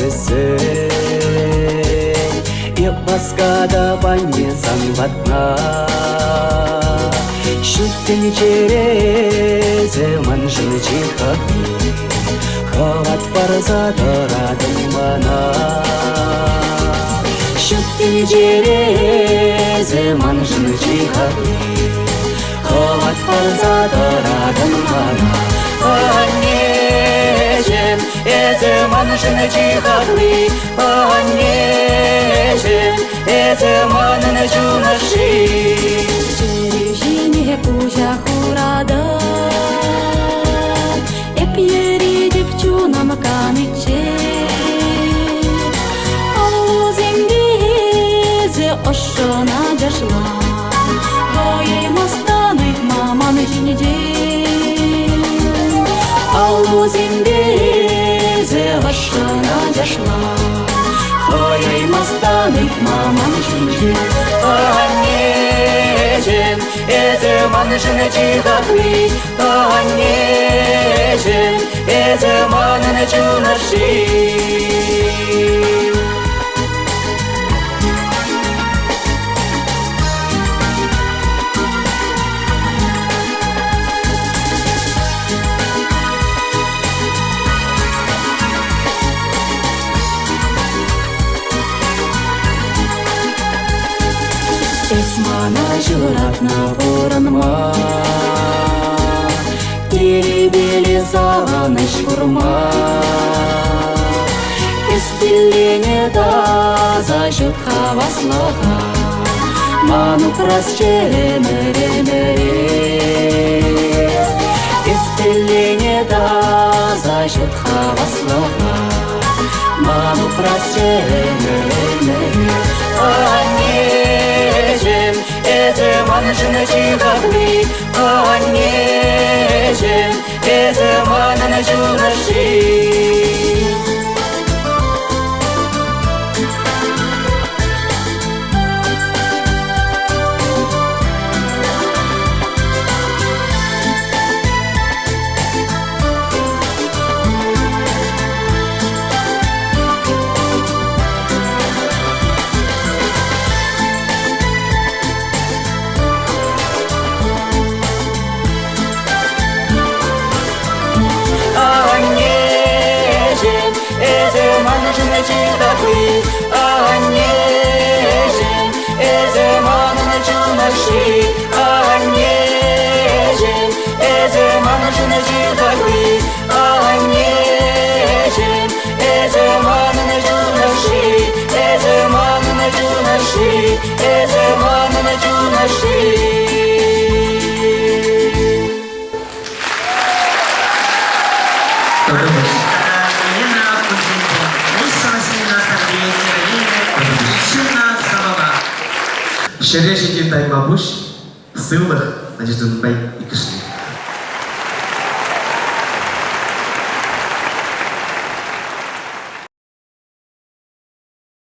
Sese Ia baskada banye sanvatna Shutting chere Zeman jnji khabi Khawat parza dara damana Shutting chere Zeman jnji khabi Khawat parza dara damana Anneciğim, zaman jnji khabi Anneciğim, zaman junashi Jini puja khurada Epyeri dipchuna makaniche Aluzimbize oshona jashla Goye mastane maman jinije Aluzimbize oshona jashla Goye mastane maman jinije Anneciğim, zaman jnji khabi Anneciğim, zaman junashi Ана жыратна буранма Теребели сағыныш құрма Испилене таза жүт хаваслаға Ману прасчемере Испилене таза жүт хаваслаға Ману прасчемере Анежем, эзе манжыны чихахли Анежем, эзе манын жунаши Манжыны чихахли Анежем, эзе манын жунаши Анежем, эзе манжыны чихахли Анежем, эзе манын жунаши Эзе манын жунаши, эзе манын жунаши Щирейший день бабусь, силах, Надежда Дубай и Кишни.